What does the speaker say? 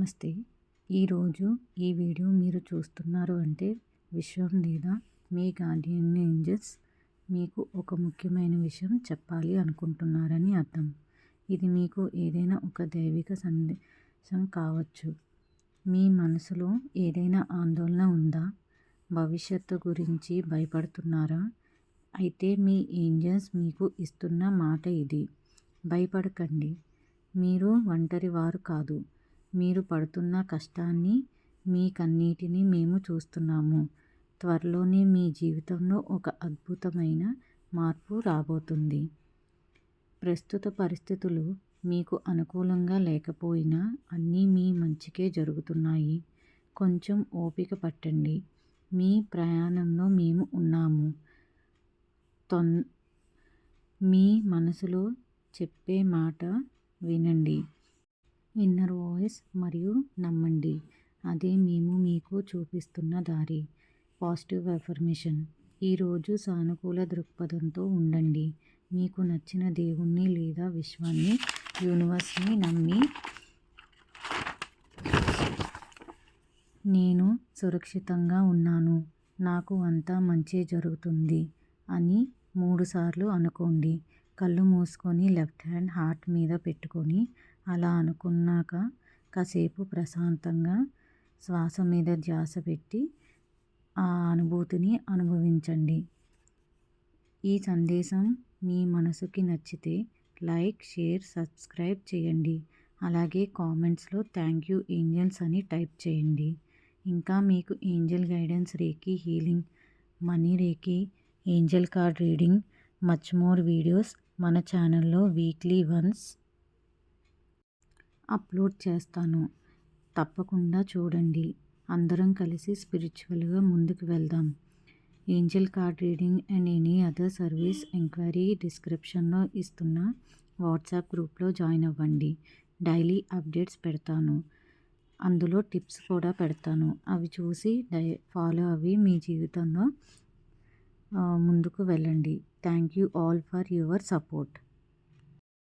నమస్తే. ఈరోజు ఈ వీడియో మీరు చూస్తున్నారు అంటే విశ్వం లేదా మీ గార్డియన్ ఏంజెల్స్ మీకు ఒక ముఖ్యమైన విషయం చెప్పాలి అనుకుంటున్నారని అర్థం. ఇది మీకు ఏదైనా ఒక దైవిక సందేశం కావచ్చు. మీ మనసులో ఏదైనా ఆందోళన ఉందా? భవిష్యత్తు గురించి భయపడుతున్నారా? అయితే మీ ఏంజెల్స్ మీకు ఇస్తున్న మాట ఇది. భయపడకండి. మీరు ఒంటరి వారు కాదు. మీరు పడుతున్న కష్టాన్ని, మీ కన్నీటిని మేము చూస్తున్నాము. త్వరలోనే మీ జీవితంలో ఒక అద్భుతమైన మార్పు రాబోతుంది. ప్రస్తుత పరిస్థితులు మీకు అనుకూలంగా లేకపోయినా అన్నీ మీ మంచికే జరుగుతున్నాయి. కొంచెం ఓపిక పట్టండి. మీ ప్రయాణంలో మేము ఉన్నాము. మీ మనసులో చెప్పే మాట వినండి. ఇన్నర్ వాయిస్ మరియు నమ్మండి. అదే మేము మీకు చూపిస్తున్న దారి. Positive affirmation. ఈరోజు సానుకూల దృక్పథంతో ఉండండి. మీకు నచ్చిన దేవుణ్ణి లేదా విశ్వాన్ని, యూనివర్స్ని నమ్మి నేను సురక్షితంగా ఉన్నాను, నాకు అంతా మంచే జరుగుతుంది అని 3 సార్లు అనుకోండి. కళ్ళు మూసుకొని లెఫ్ట్ హ్యాండ్ హార్ట్ మీద పెట్టుకొని అలా అనుకున్నాక కాసేపు ప్రశాంతంగా శ్వాస మీద ధ్యాస పెట్టి ఆ అనుభూతిని అనుభవించండి. ఈ సందేశం మీ మనసుకి నచ్చితే లైక్, షేర్, సబ్స్క్రైబ్ చేయండి. అలాగే కామెంట్స్లో థ్యాంక్ యూ ఏంజెల్స్ అని టైప్ చేయండి. ఇంకా మీకు Angel guidance, reiki healing, money reiki, Angel card reading, much more videos మన ఛానల్లో వీక్లీ వన్స్ అప్లోడ్ చేస్తాను. తప్పకుండా చూడండి. అందరం కలిసి స్పిరిచువల్గా ముందుకు వెళ్దాం. Angel card reading and any other service enquiry డిస్క్రిప్షన్లో ఇస్తున్న వాట్సాప్ గ్రూప్లో జాయిన్ అవ్వండి. డైలీ అప్డేట్స్ పెడతాను. అందులో టిప్స్ కూడా పెడతాను. అవి చూసి ఫాలో అవి మీ జీవితంలో ముందుకు వెళ్ళండి. Thank you all for your support.